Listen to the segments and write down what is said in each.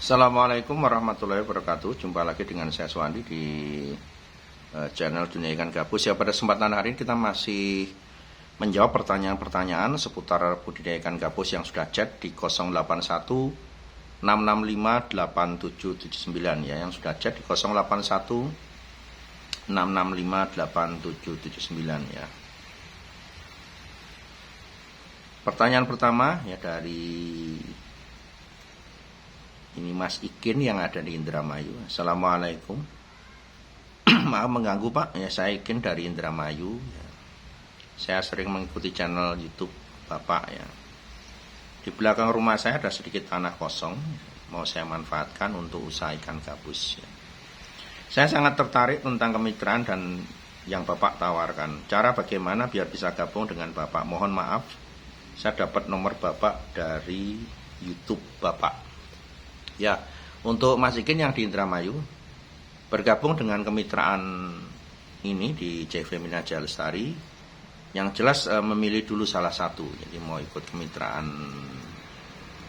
Assalamualaikum warahmatullahi wabarakatuh. Jumpa lagi dengan saya Suwandi di channel Dunia Ikan Gabus. Ya, pada kesempatan hari ini kita masih menjawab pertanyaan-pertanyaan seputar budidaya ikan gabus yang sudah chat di 081 665 8779 ya, yang sudah chat di 081 665 8779 ya. Pertanyaan pertama ya dari ini Mas Ikin yang ada di Indramayu. Assalamualaikum. Maaf mengganggu Pak. Ya, saya Ikin dari Indramayu. Ya. Saya sering mengikuti channel YouTube Bapak ya. Di belakang rumah saya ada sedikit tanah kosong. Mau saya manfaatkan untuk usaha ikan gabus. Ya. Saya sangat tertarik tentang kemitraan dan yang Bapak tawarkan. Cara bagaimana biar bisa gabung dengan Bapak. Mohon maaf, saya dapat nomor Bapak dari YouTube Bapak. Ya, untuk Mas Ikin yang di Indramayu, bergabung dengan kemitraan ini di CV Minaja Lestari, yang jelas memilih dulu salah satu. Jadi mau ikut kemitraan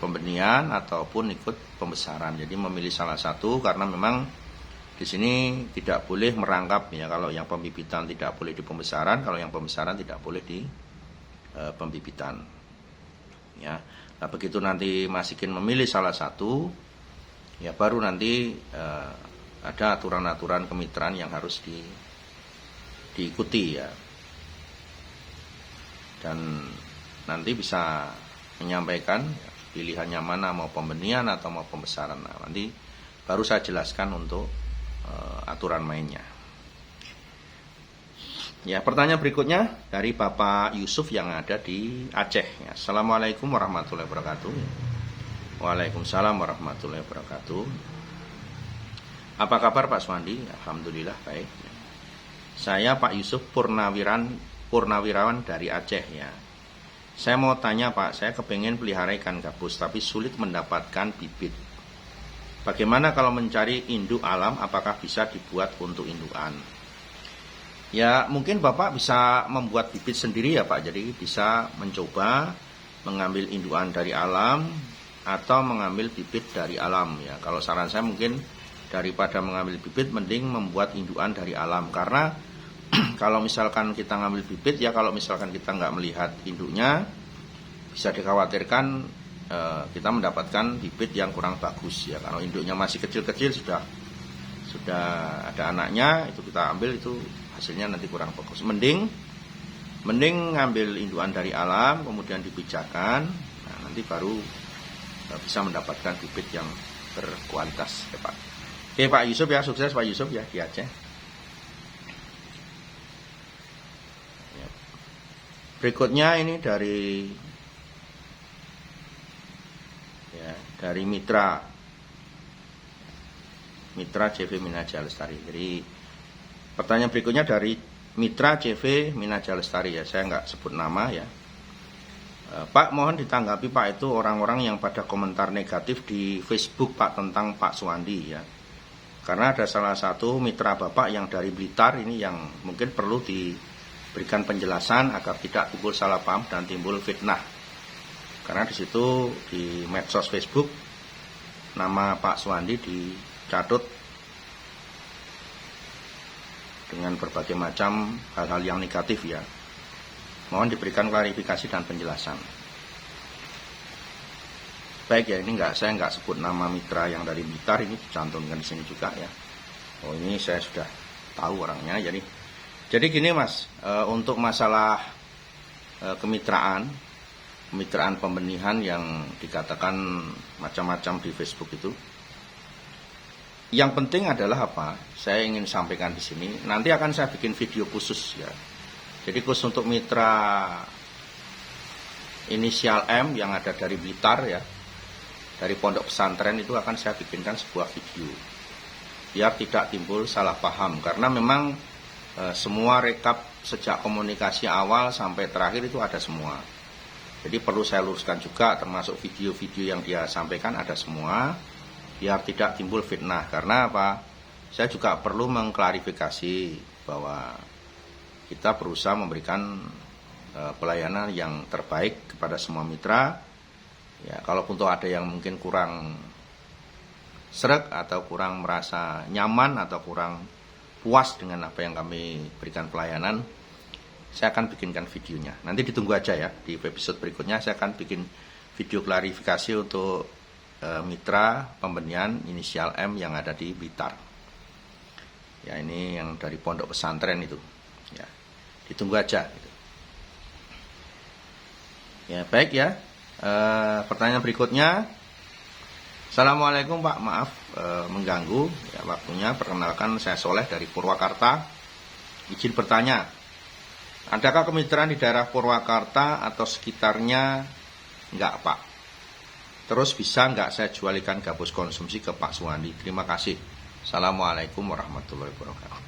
pembenihan ataupun ikut pembesaran. Jadi memilih salah satu karena memang di sini tidak boleh merangkap ya. Kalau yang pembibitan tidak boleh di pembesaran, kalau yang pembesaran tidak boleh di pembibitan. Ya, nah begitu nanti Mas Ikin memilih salah satu, ya baru nanti ada aturan-aturan kemitraan yang harus diikuti ya. Dan nanti bisa menyampaikan pilihannya mana, mau pembenihan atau mau pembesaran. Nah, nanti baru saya jelaskan untuk aturan mainnya. Ya, pertanyaan berikutnya dari Bapak Yusuf yang ada di Aceh. Ya, Assalamualaikum warahmatullahi wabarakatuh. Waalaikumsalam warahmatullahi wabarakatuh. Apa kabar Pak Suwandi? Alhamdulillah baik. Saya Pak Yusuf Purnawirawan dari Aceh ya. Saya mau tanya Pak, saya kepengen pelihara ikan gabus tapi sulit mendapatkan bibit. Bagaimana kalau mencari induk alam, apakah bisa dibuat untuk indukan? Ya mungkin Bapak bisa membuat bibit sendiri ya Pak. Jadi bisa mencoba mengambil indukan dari alam atau mengambil bibit dari alam ya. Kalau saran saya mungkin daripada mengambil bibit mending membuat indukan dari alam, karena kalau misalkan kita ngambil bibit ya, kalau misalkan kita nggak melihat induknya, bisa dikhawatirkan kita mendapatkan bibit yang kurang bagus ya. Kalau induknya masih kecil-kecil sudah ada anaknya, itu kita ambil, itu hasilnya nanti kurang bagus. Mending ngambil indukan dari alam kemudian dipijakan, nah nanti baru bisa mendapatkan bibit yang berkualitas ya Pak. Oke Pak Yusuf ya, sukses Pak Yusuf ya di Aceh. Ya. Berikutnya ini dari Mitra CV Minaja Lestari. Jadi pertanyaan berikutnya dari Mitra CV Minaja Lestari ya, saya nggak sebut nama ya. Pak, mohon ditanggapi Pak, itu orang-orang yang pada komentar negatif di Facebook Pak tentang Pak Suwandi ya. Karena ada salah satu mitra Bapak yang dari Blitar ini yang mungkin perlu diberikan penjelasan agar tidak timbul salah paham dan timbul fitnah. Karena di situ di medsos Facebook nama Pak Suwandi dicatut dengan berbagai macam hal-hal yang negatif ya. Mohon diberikan klarifikasi dan penjelasan. Baik ya, ini saya nggak sebut nama mitra yang dari Blitar, ini dicantumkan di sini juga ya. Oh ini saya sudah tahu orangnya. Jadi gini Mas, untuk masalah kemitraan pembenihan yang dikatakan macam-macam di Facebook itu, yang penting adalah apa? Saya ingin sampaikan di sini. Nanti akan saya bikin video khusus ya. Jadi khusus untuk mitra inisial M yang ada dari Blitar ya, dari pondok pesantren, itu akan saya bikinkan sebuah video biar tidak timbul salah paham. Karena memang semua rekap sejak komunikasi awal sampai terakhir itu ada semua. Jadi perlu saya luruskan juga, termasuk video-video yang dia sampaikan ada semua, biar tidak timbul fitnah. Karena apa? Saya juga perlu mengklarifikasi bahwa kita berusaha memberikan pelayanan yang terbaik kepada semua mitra. Ya, kalaupun tuh ada yang mungkin kurang sreg atau kurang merasa nyaman atau kurang puas dengan apa yang kami berikan pelayanan, saya akan bikinkan videonya. Nanti ditunggu aja ya, di episode berikutnya saya akan bikin video klarifikasi untuk mitra pembenihan inisial M yang ada di Blitar. Ya, ini yang dari pondok pesantren itu. Ya, ditunggu aja. Gitu. Ya, baik ya. Pertanyaan berikutnya. Assalamualaikum Pak, maaf mengganggu ya, waktunya. Perkenalkan, saya Soleh dari Purwakarta. Izin bertanya, adakah kemitraan di daerah Purwakarta atau sekitarnya? Enggak Pak. Terus bisa enggak saya jual ikan gabus konsumsi ke Pak Suwandi? Terima kasih. Assalamualaikum warahmatullahi wabarakatuh.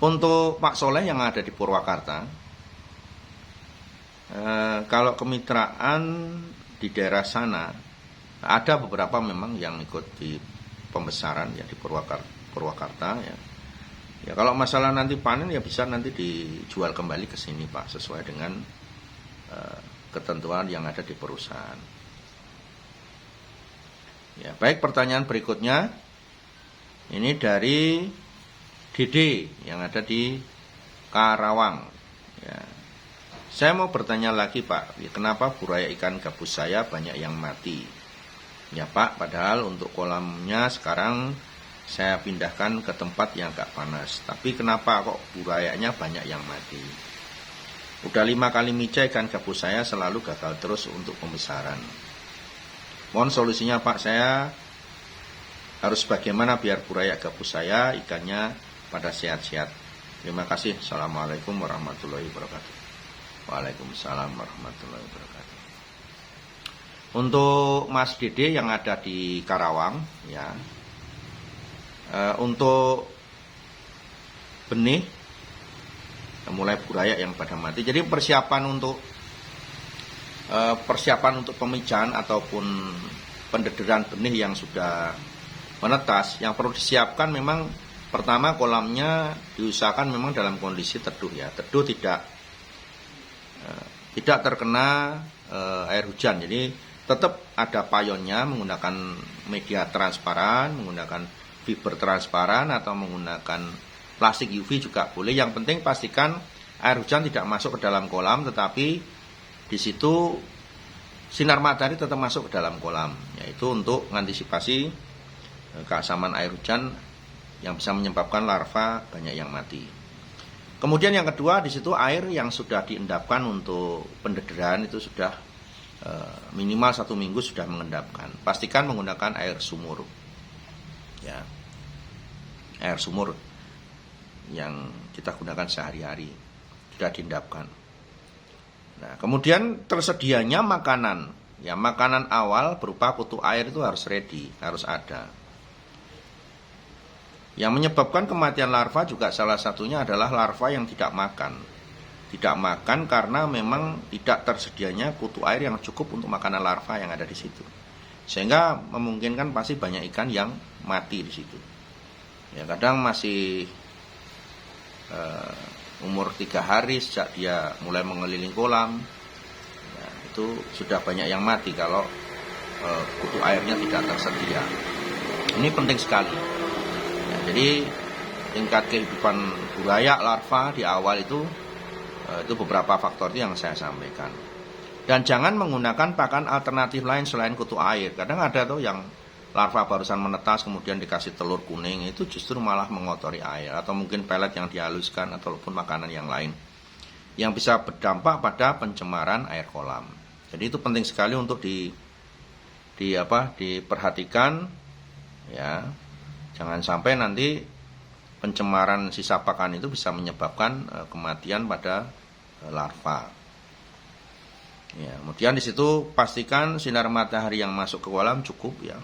Untuk Pak Soleh yang ada di Purwakarta, kalau kemitraan di daerah sana, ada beberapa memang yang ikut di pembesaran ya di Purwakarta ya. Ya kalau masalah nanti panen ya bisa nanti dijual kembali ke sini Pak, sesuai dengan ketentuan yang ada di perusahaan. Ya, baik, pertanyaan berikutnya ini dari Dede yang ada di Karawang. Ya. Saya mau bertanya lagi Pak, ya, kenapa buraya ikan gabus saya banyak yang mati? Ya Pak, padahal untuk kolamnya sekarang saya pindahkan ke tempat yang agak panas. Tapi kenapa kok burayanya banyak yang mati? Udah 5 kali mica ikan gabus saya selalu gagal terus untuk pembesaran. Mohon solusinya Pak, saya harus bagaimana biar buraya gabus saya ikannya pada sehat-sehat. Terima kasih. Assalamualaikum warahmatullahi wabarakatuh. Waalaikumsalam warahmatullahi wabarakatuh. Untuk Mas Dede yang ada di Karawang ya, untuk benih mulai buraya yang pada mati. Jadi persiapan untuk pemijahan ataupun pendederan benih yang sudah menetas, yang perlu disiapkan memang pertama kolamnya diusahakan memang dalam kondisi teduh ya, teduh tidak terkena air hujan. Jadi tetap ada payonnya, menggunakan media transparan, menggunakan fiber transparan atau menggunakan plastik UV juga boleh. Yang penting pastikan air hujan tidak masuk ke dalam kolam, tetapi di situ sinar matahari tetap masuk ke dalam kolam, yaitu untuk mengantisipasi keasaman air hujan yang bisa menyebabkan larva banyak yang mati. Kemudian yang kedua, di situ air yang sudah diendapkan untuk pendederan itu sudah minimal 1 minggu sudah mengendapkan. Pastikan menggunakan air sumur, ya, air sumur yang kita gunakan sehari-hari sudah diendapkan. Nah, kemudian tersedianya makanan. Ya, makanan awal berupa kutu air itu harus ready, harus ada. Yang menyebabkan kematian larva juga salah satunya adalah larva yang tidak makan. Tidak makan karena memang tidak tersedianya kutu air yang cukup untuk makanan larva yang ada di situ. Sehingga memungkinkan pasti banyak ikan yang mati di situ. Ya, kadang masih umur 3 hari sejak dia mulai mengelilingi kolam ya, itu sudah banyak yang mati kalau kutu airnya tidak tersedia. Ini penting sekali ya, jadi tingkat kehidupan buraya larva di awal itu beberapa faktor itu yang saya sampaikan. Dan jangan menggunakan pakan alternatif lain selain kutu air. Kadang ada tuh yang larva barusan menetas kemudian dikasih telur kuning, itu justru malah mengotori air, atau mungkin pelet yang dihaluskan ataupun makanan yang lain yang bisa berdampak pada pencemaran air kolam. Jadi itu penting sekali untuk diperhatikan ya. Jangan sampai nanti pencemaran sisa pakan itu bisa menyebabkan kematian pada larva. Ya, kemudian di situ pastikan sinar matahari yang masuk ke kolam cukup ya.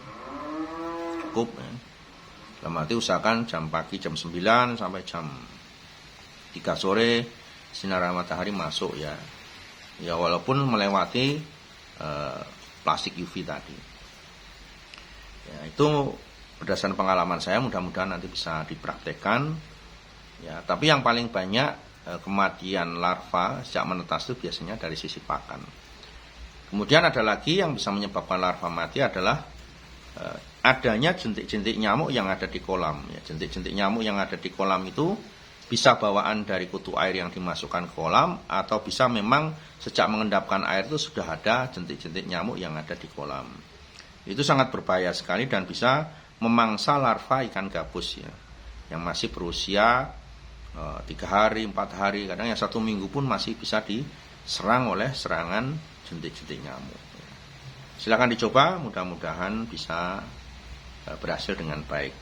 Cukup ya. Dalam arti usahakan jam pagi jam 9 sampai jam 3 sore sinar matahari masuk ya. Ya walaupun melewati plastik UV tadi. Ya, itu berdasarkan pengalaman saya, mudah-mudahan nanti bisa dipraktekkan. Ya, tapi yang paling banyak kematian larva sejak menetas itu biasanya dari sisi pakan. Kemudian ada lagi yang bisa menyebabkan larva mati adalah adanya jentik-jentik nyamuk yang ada di kolam. Ya, jentik-jentik nyamuk yang ada di kolam itu bisa bawaan dari kutu air yang dimasukkan ke kolam, atau bisa memang sejak mengendapkan air itu sudah ada jentik-jentik nyamuk yang ada di kolam. Itu sangat berbahaya sekali dan bisa memangsa larva ikan gabus ya, yang masih berusia 3 hari, 4 hari, kadang yang 1 minggu pun masih bisa diserang oleh serangan jentik-jentik nyamuk. Silakan dicoba, mudah-mudahan bisa berhasil dengan baik.